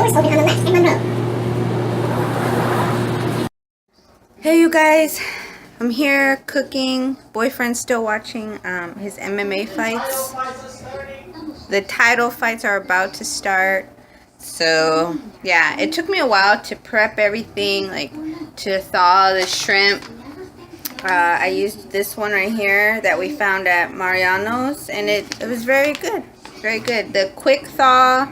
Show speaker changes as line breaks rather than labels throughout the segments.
doors open on the left and one row.
Hey you guys, I'm here cooking. Boyfriend's still watching his MMA fights. The title fights are about to start. So yeah, it took me a while to prep everything, like to thaw the shrimp. I used this one right here that we found at Mariano's, and it was very good. Very good. The quick thaw,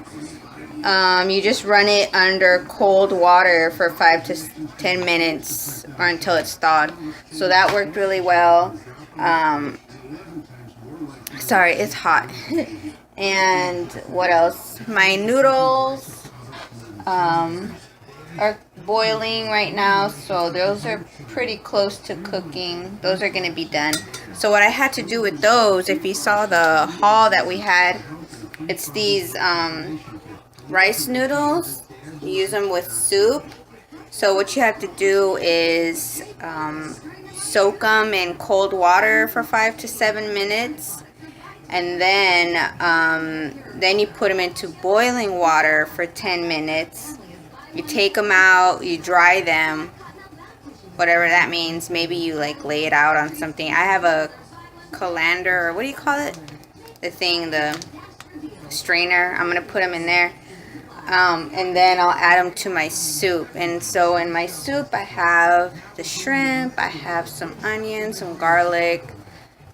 you just run it under cold water for 5 to 10 minutes or until it's thawed. So that worked really well. Sorry, it's hot. And what else? My noodles are boiling right now, so those are pretty close to cooking. Those are going to be done. So what I had to do with those, if you saw the haul that we had, it's these rice noodles. You use them with soup. So what you have to do is soak them in cold water for 5 to 7 minutes, and then you put them into boiling water for 10 minutes. You take them out, you dry them, whatever that means. Maybe you like lay it out on something. I have a colander, or what do you call it? The thing, the strainer. I'm gonna put them in there. And then I'll add them to my soup. And so in my soup I have the shrimp, I have some onions, some garlic,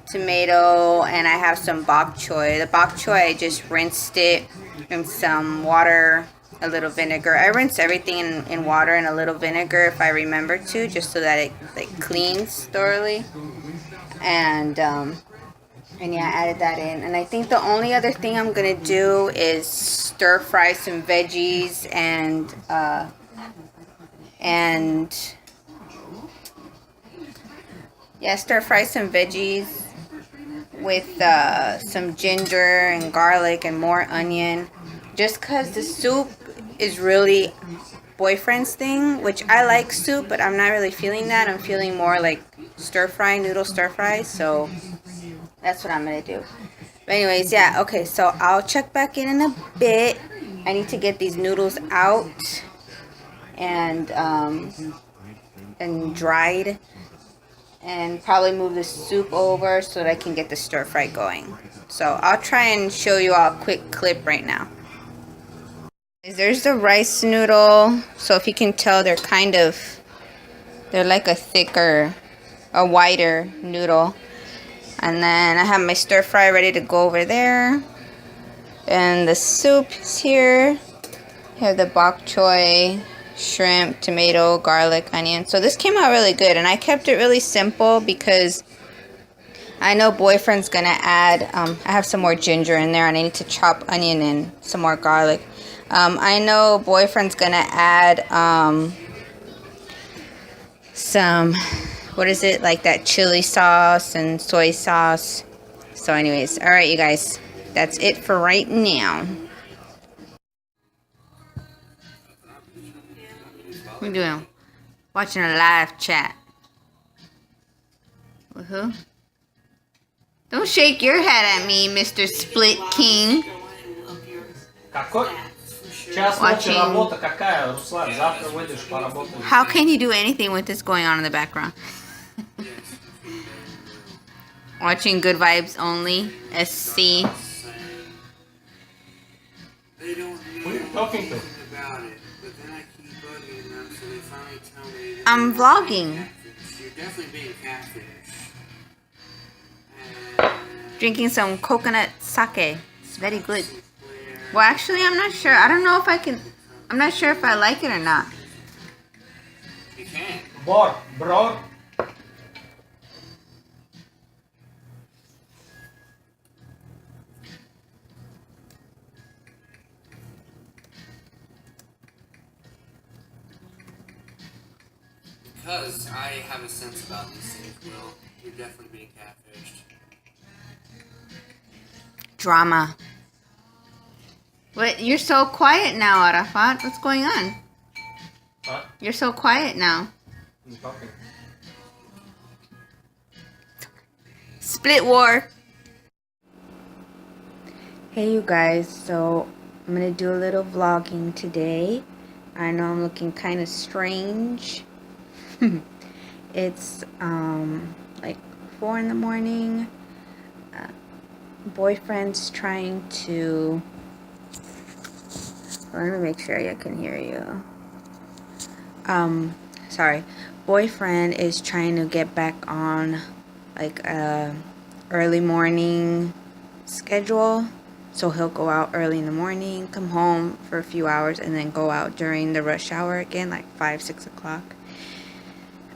tomato, and I have some bok choy. The bok choy, I just rinsed it in some water, a little vinegar. I rinse everything in water and a little vinegar if I remember to, just so that it like cleans thoroughly. And yeah, I added that in. And I think the only other thing I'm gonna do is stir fry some veggies and yeah, stir fry some veggies with some ginger and garlic and more onion, just because the soup is really boyfriend's thing, which I like soup, but I'm not really feeling that. I'm feeling more like stir fry, noodle stir fry, so that's what I'm gonna do. But anyways, yeah, okay, so I'll check back in a bit. I need to get these noodles out and dried, and probably move the soup over so that I can get the stir fry going. So I'll try and show you all a quick clip right now. There's the rice noodle. So if you can tell, they're like a thicker, a wider noodle. And then I have my stir fry ready to go over there. And the soup is here. I have the bok choy, shrimp, tomato, garlic, onion. So this came out really good, and I kept it really simple because I know boyfriend's gonna add, I have some more ginger in there, and I need to chop onion and some more garlic. I know boyfriend's gonna add some, what is it, like that chili sauce and soy sauce. So anyways, alright you guys, that's it for right now. What are you doing? Watching a live chat. With who? Don't shake your head at me, Mr. Split King. Watching. How can you do anything with this going on in the background? Watching Good Vibes Only, SC.
Who are you talking to?
I'm vlogging.
You're definitely being catfished.
Drinking some coconut sake. It's very good. Well, actually, I'm not sure. I don't know if I can. I'm not sure if I like it or not.
You can.
Bro.
Because I have a sense about these things, Will. You're definitely being catfished.
Drama. What? You're so quiet now, Arafat. What's going on?
Huh?
You're so quiet now.
I'm talking.
Split war. Hey you guys, so I'm gonna do a little vlogging today. I know I'm looking kind of strange. It's like 4 in the morning. Boyfriend's trying to, let me make sure I can hear you. Sorry. Boyfriend is trying to get back on like a early morning schedule. So he'll go out early in the morning, come home for a few hours, and then go out during the rush hour again, like 5, 6 o'clock.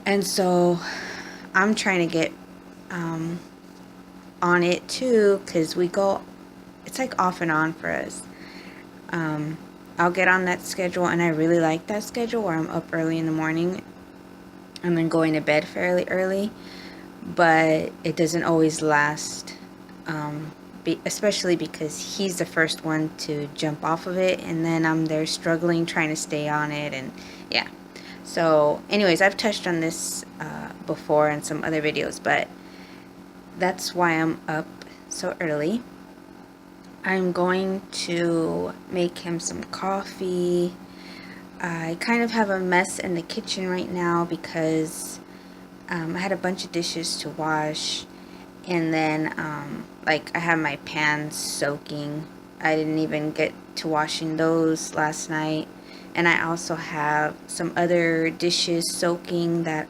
And so I'm trying to get on it too, because we go, it's like off and on for us. I'll get on that schedule, and I really like that schedule where I'm up early in the morning and then going to bed fairly early, but it doesn't always last, especially because he's the first one to jump off of it, and then I'm there struggling trying to stay on it, and yeah. So anyways, I've touched on this before in some other videos, but that's why I'm up so early. I'm going to make him some coffee. I kind of have a mess in the kitchen right now because I had a bunch of dishes to wash, and then like I have my pans soaking. I didn't even get to washing those last night, and I also have some other dishes soaking that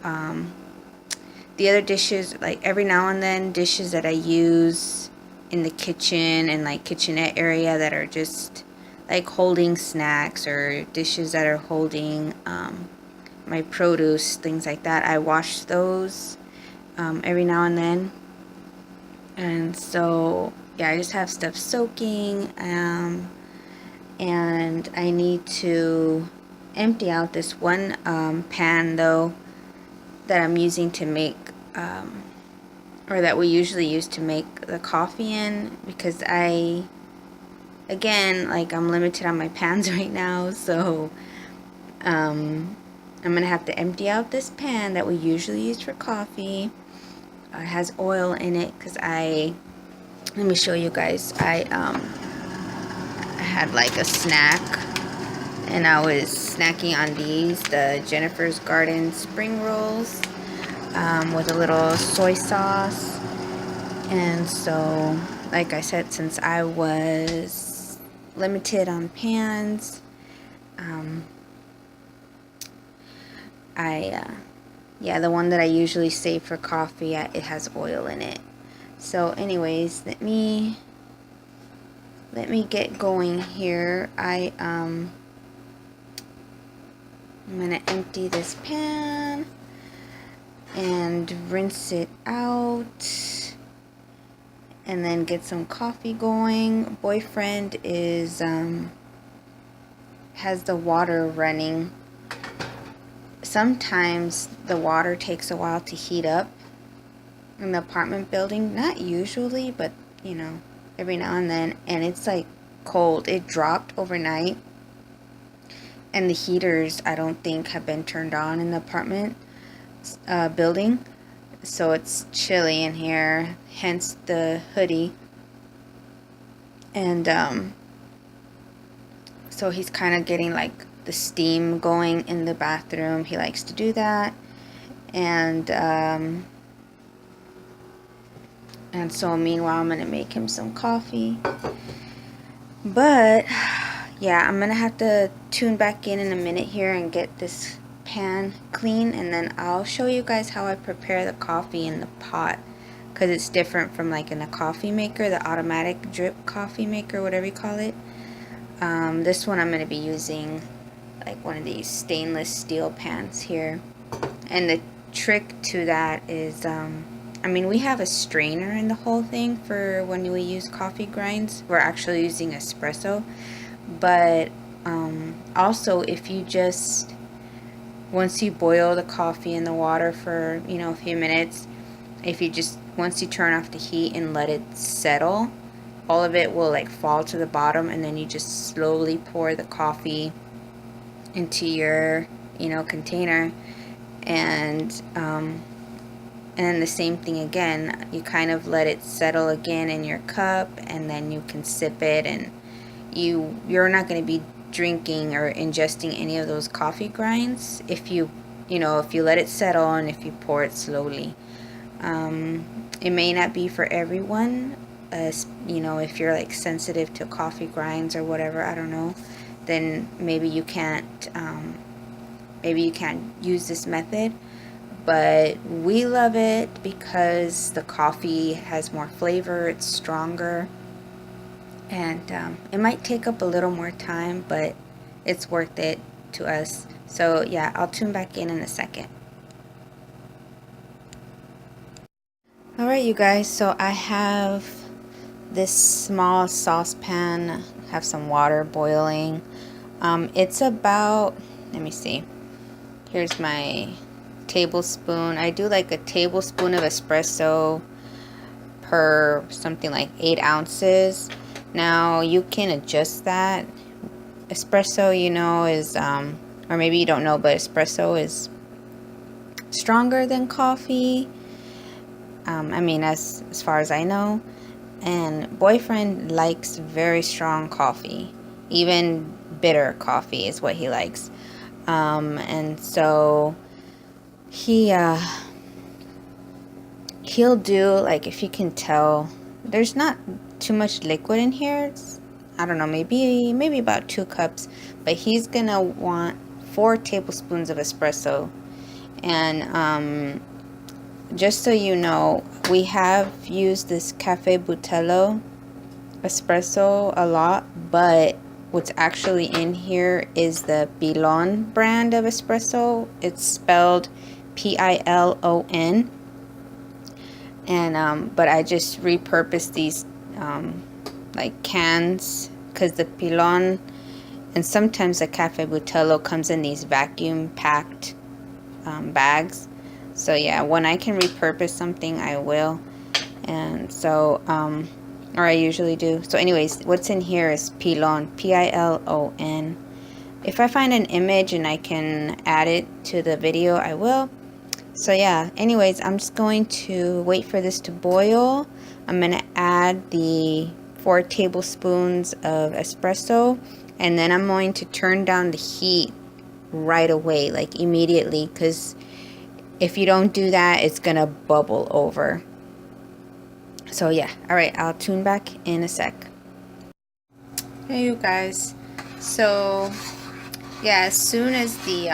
the other dishes, like every now and then, dishes that I use in the kitchen and like kitchenette area that are just like holding snacks, or dishes that are holding my produce, things like that. I wash those every now and then. And so yeah, I just have stuff soaking, and I need to empty out this one pan though that I'm using to make or that we usually use to make the coffee in, because again, like I'm limited on my pans right now, so I'm gonna have to empty out this pan that we usually use for coffee. It has oil in it because let me show you guys. I had like a snack, and I was snacking on these, the Jennifer's Garden spring rolls, with a little soy sauce. And so, like I said, since I was limited on pans, yeah, the one that I usually save for coffee, it has oil in it. So anyways, let me get going here. I'm gonna empty this pan and rinse it out, and then get some coffee going. Boyfriend is has the water running. Sometimes the water takes a while to heat up in the apartment building. Not usually, but you know, every now and then. And it's like cold. It dropped overnight, and the heaters, I don't think, have been turned on in the apartment building, so it's chilly in here, hence the hoodie. And so he's kind of getting like the steam going in the bathroom. He likes to do that. And so meanwhile, I'm gonna make him some coffee. But yeah, I'm gonna have to tune back in a minute here and get this pan clean, and then I'll show you guys how I prepare the coffee in the pot, because it's different from like in a coffee maker, the automatic drip coffee maker, whatever you call it. This one I'm going to be using like one of these stainless steel pans here, and the trick to that is I mean, we have a strainer in the whole thing for when we use coffee grinds. We're actually using espresso, but also if you just, once you boil the coffee in the water for, you know, a few minutes, if you just, once you turn off the heat and let it settle, all of it will like fall to the bottom, and then you just slowly pour the coffee into your, you know, container. And the same thing again, you kind of let it settle again in your cup, and then you can sip it, and you're not going to be drinking or ingesting any of those coffee grinds if you let it settle and if you pour it slowly. It may not be for everyone, as if you're like sensitive to coffee grinds or whatever, I don't know, then maybe you can't use this method. But we love it because the coffee has more flavor, it's stronger, and it might take up a little more time, but it's worth it to us. So yeah, I'll tune back in a second. Alright, you guys, so I have this small saucepan, have some water boiling. It's about, let me see, here's my tablespoon. I do like a tablespoon of espresso per something like 8 ounces. Now you can adjust that. Espresso, is or maybe you don't know, but espresso is stronger than coffee. I mean, as far as I know. And boyfriend likes very strong coffee, even bitter coffee is what he likes. And so he'll do, like, if you can tell, there's not too much liquid in here. It's, I don't know, maybe about 2 cups, but he's gonna want 4 tablespoons of espresso. And just so you know, we have used this Cafe Butello espresso a lot, but what's actually in here is the Pilon brand of espresso. It's spelled Pilon. And but I just repurposed these like cans, because the Pilon and sometimes the Cafe Butello comes in these vacuum packed bags. So yeah, when I can repurpose something, I will. And so or I usually do. So anyways, what's in here is Pilon, Pilon. If I find an image and I can add it to the video, I will. So yeah, anyways, I'm just going to wait for this to boil. I'm going to add the 4 tablespoons of espresso, and then I'm going to turn down the heat right away, like immediately, because if you don't do that, it's going to bubble over. So yeah, alright, I'll tune back in a sec. Hey you guys, so yeah, as soon as the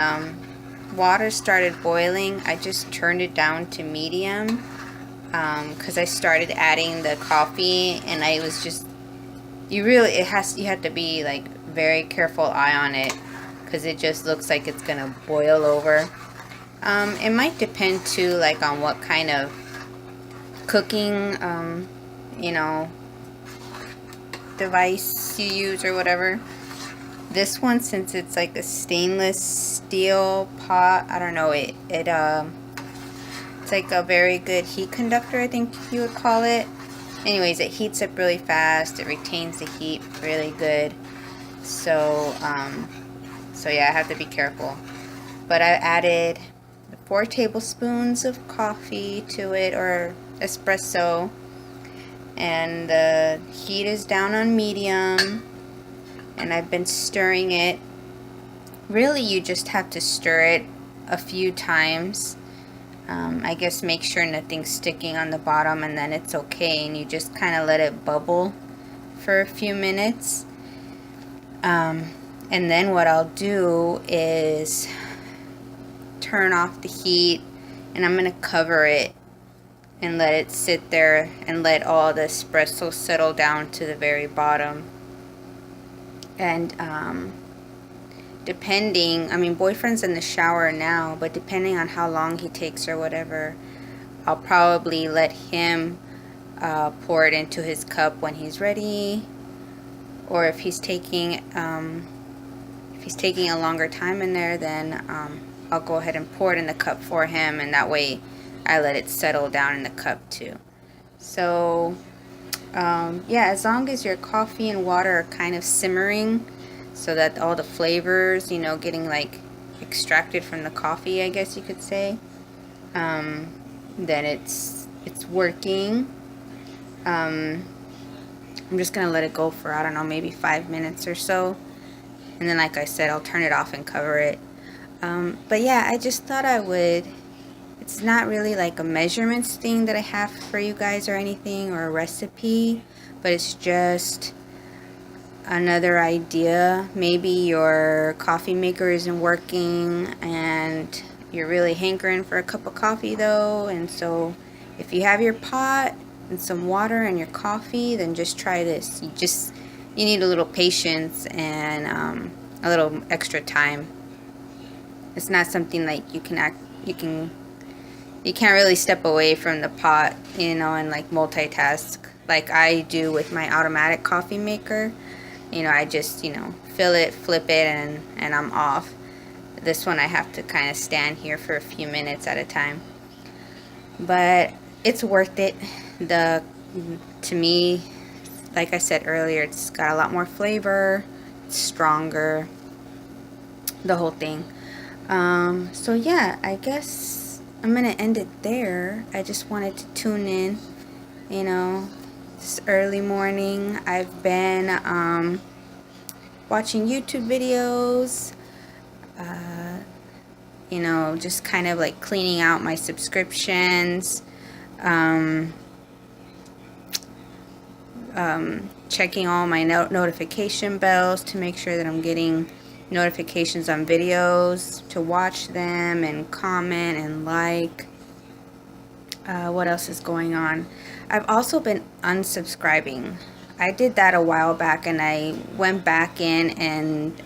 water started boiling, I just turned it down to medium, because I started adding the coffee, and I was just, you have to be like very careful eye on it, because it just looks like it's gonna boil over. It might depend too, like, on what kind of cooking device you use or whatever. This one, since it's like a stainless steel pot, I don't know, it's like a very good heat conductor, I think you would call it. Anyways, it heats up really fast, it retains the heat really good. So so yeah, I have to be careful. But I added 4 tablespoons of coffee to it, or espresso, and the heat is down on medium, and I've been stirring it. Really, you just have to stir it a few times. I guess make sure nothing's sticking on the bottom, and then it's okay, and you just kind of let it bubble for a few minutes. And then what I'll do is turn off the heat, and I'm going to cover it and let it sit there and let all the espresso settle down to the very bottom. And depending, I mean, boyfriend's in the shower now, but depending on how long he takes or whatever, I'll probably let him pour it into his cup when he's ready. Or if he's taking a longer time in there, then I'll go ahead and pour it in the cup for him, and that way I let it settle down in the cup too. So yeah, as long as your coffee and water are kind of simmering, so that all the flavors, getting like extracted from the coffee, I guess you could say, then it's working. I'm just gonna let it go for, I don't know, maybe 5 minutes or so. And then, like I said, I'll turn it off and cover it. But yeah, I just thought I would, it's not really like a measurements thing that I have for you guys or anything, or a recipe, but it's just another idea. Maybe your coffee maker isn't working and you're really hankering for a cup of coffee though, and so if you have your pot and some water and your coffee, then just try this. You need a little patience and a little extra time. It's not something like you can't really step away from the pot, you know, and like multitask like I do with my automatic coffee maker. You know, I just, you know, fill it, flip it, and I'm off. This one I have to kind of stand here for a few minutes at a time. But it's worth it. To me, like I said earlier, it's got a lot more flavor, it's stronger, the whole thing. So yeah, I guess I'm gonna end it there. I just wanted to tune in, you know, this early morning. I've been watching YouTube videos, you know, just kind of like cleaning out my subscriptions, checking all my notification bells to make sure that I'm getting notifications on videos, to watch them and comment and like. What else is going on? I've also been unsubscribing. I did that a while back, and I went back in and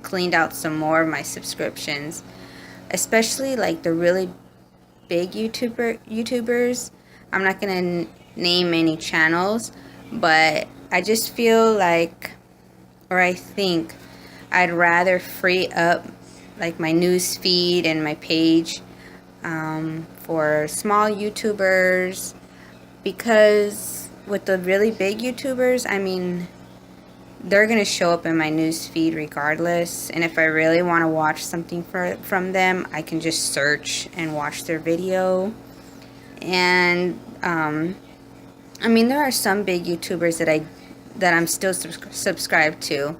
cleaned out some more of my subscriptions, especially like the really big YouTubers. I'm not gonna name any channels, but I just feel like, or I think I'd rather free up like my news feed and my page for small YouTubers, because with the really big YouTubers, I mean, they're gonna show up in my news feed regardless, and if I really want to watch something from them, I can just search and watch their video. And I mean, there are some big YouTubers that I'm still subscribed to,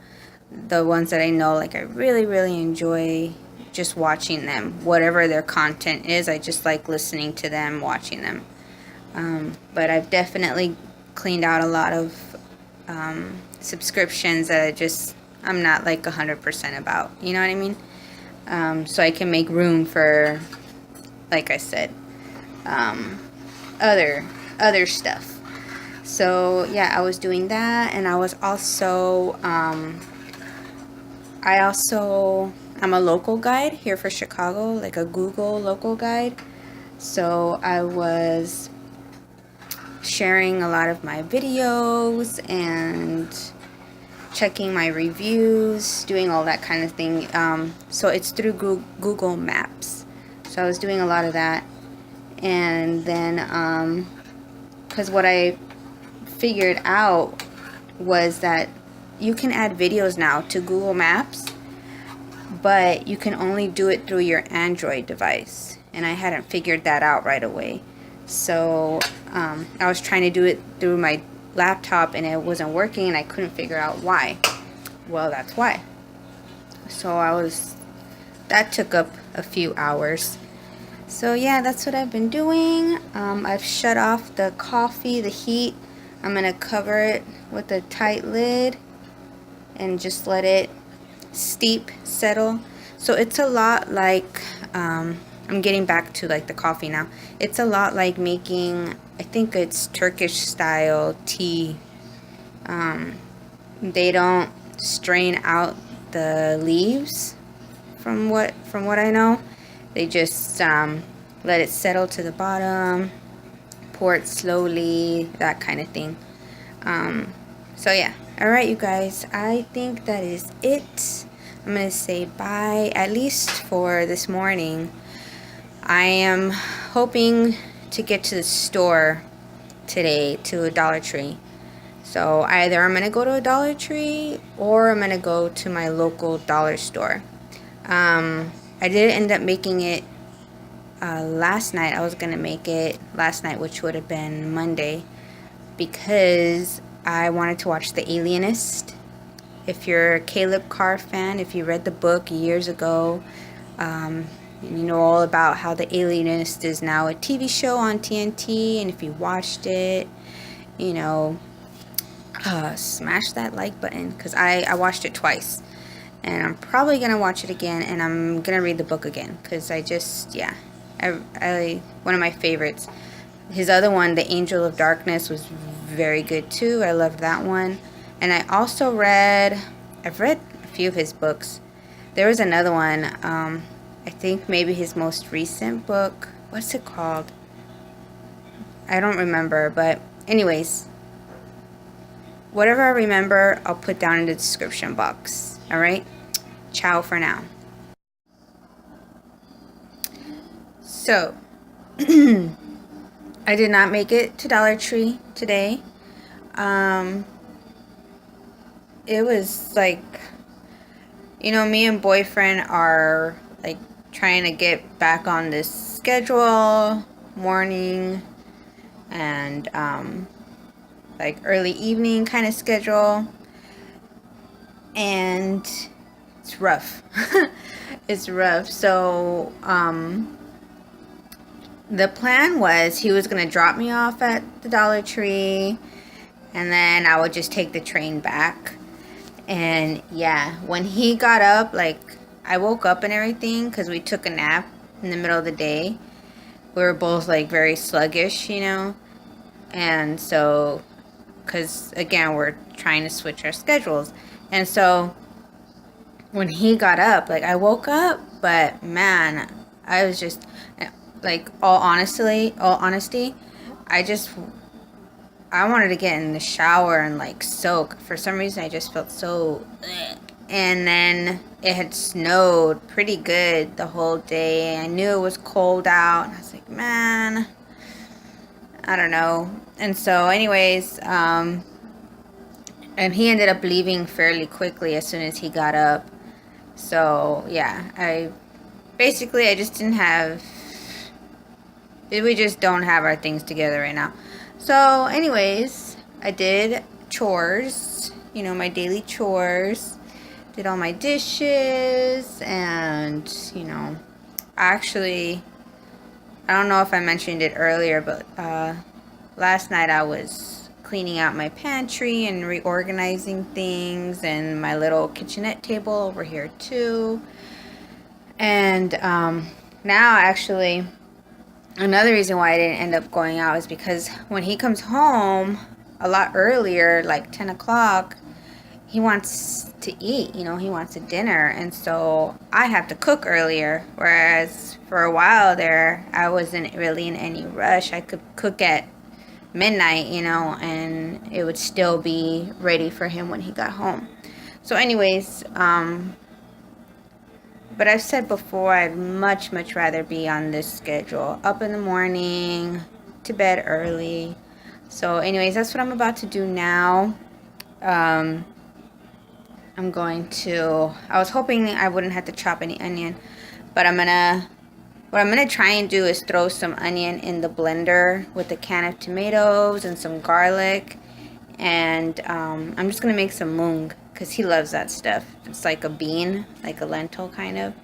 the ones that I know, like I really enjoy just watching them. Whatever their content is, I just like listening to them, watching them. But I've definitely cleaned out a lot of subscriptions that I'm not like 100% about, you know what I mean? So I can make room for, like I said, other stuff. So yeah, I was doing that, and I was also I'm a local guide here for Chicago, like a Google local guide. So I was sharing a lot of my videos and checking my reviews, doing all that kind of thing. So it's through Google Maps. So I was doing a lot of that. And then, because what I figured out was that you can add videos now to Google Maps, but you can only do it through your Android device, and I hadn't figured that out right away. So I was trying to do it through my laptop, and it wasn't working, and I couldn't figure out why. Well, that's why. So that took up a few hours. So yeah, that's what I've been doing. I've shut off the coffee, the heat. I'm gonna cover it with a tight lid and just let it steep, settle. So it's a lot like, I'm getting back to like the coffee now. It's a lot like making, I think it's Turkish style tea. They don't strain out the leaves from what I know. They just let it settle to the bottom, pour it slowly, that kind of thing. So yeah, alright you guys, I think that is it. I'm gonna say bye, at least for this morning. I am hoping to get to the store today, to a Dollar Tree. So either I'm gonna go to a Dollar Tree or I'm gonna go to my local dollar store. I did end up making it last night. I was gonna make it last night, which would have been Monday, because I wanted to watch The Alienist. If you're a Caleb Carr fan, if you read the book years ago, you know all about how The Alienist is now a TV show on TNT. And if you watched it, you know, smash that like button, because I watched it twice. And I'm probably going to watch it again, and I'm going to read the book again, because I just, yeah, I one of my favorites. His other one, The Angel of Darkness, was very good too. I loved that one. And I also I've read a few of his books. There was another one, I think maybe his most recent book. What's it called? I don't remember, but anyways, whatever I remember, I'll put down in the description box. Alright? Ciao for now. So, I did not make it to Dollar Tree today. It was like, you know, me and boyfriend are like trying to get back on this schedule, morning and like early evening kind of schedule, and it's rough. It's rough. So the plan was he was gonna drop me off at the Dollar Tree, and then I would just take the train back. And yeah, when he got up, like, I woke up and everything because we took a nap in the middle of the day. We were both like very sluggish, you know, and so, because again, we're trying to switch our schedules. And so when he got up, like, I woke up, but man, I was just like, all honesty, I wanted to get in the shower and like soak. For some reason, I just felt so ugh. And then it had snowed pretty good the whole day. I knew it was cold out. And I was like, man, I don't know. And so anyways, and he ended up leaving fairly quickly as soon as he got up. So yeah, I just didn't have, we just don't have our things together right now. So anyways, I did chores, you know, my daily chores, did all my dishes, and, you know, actually, I don't know if I mentioned it earlier, but last night I was cleaning out my pantry and reorganizing things, and my little kitchenette table over here too. And now actually, another reason why I didn't end up going out is because when he comes home a lot earlier, like 10 o'clock, he wants to eat, you know, he wants a dinner. And so I have to cook earlier. Whereas for a while there, I wasn't really in any rush. I could cook at midnight, you know, and it would still be ready for him when he got home. So anyways, but I've said before, I'd much rather be on this schedule. Up in the morning, to bed early. So anyways, that's what I'm about to do now. I was hoping I wouldn't have to chop any onion. But what I'm gonna try and do is throw some onion in the blender with a can of tomatoes and some garlic. And I'm just gonna make some moong, because he loves that stuff. It's like a bean, like a lentil kind of.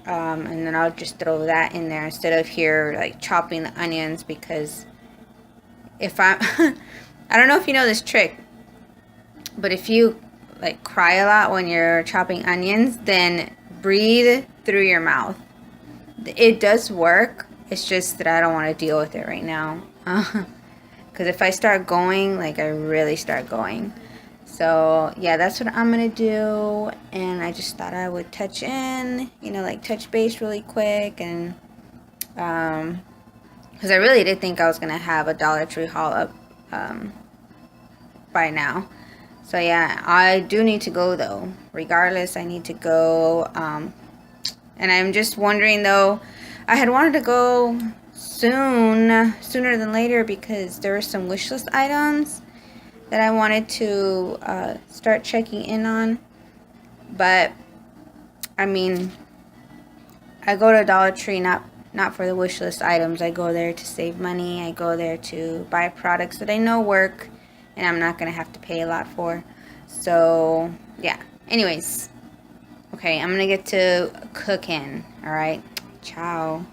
And then I'll just throw that in there instead of here like chopping the onions, because if I don't know if you know this trick, but if you like cry a lot when you're chopping onions, then breathe through your mouth. It does work. It's just that I don't want to deal with it right now. Because if I start going, like, I really start going. So yeah, that's what I'm gonna do. And I just thought I would touch in, you know, like touch base really quick. And because I really did think I was gonna have a Dollar Tree haul up by now. So yeah, I do need to go though. Regardless, I need to go. And I'm just wondering though, I had wanted to go sooner than later, because there were some wish list items that I wanted to start checking in on. But I mean, I go to Dollar Tree not for the wish list items. I go there to save money. I go there to buy products that I know work, and I'm not going to have to pay a lot for. So, yeah. Anyways, okay, I'm going to get to cooking, all right? Ciao.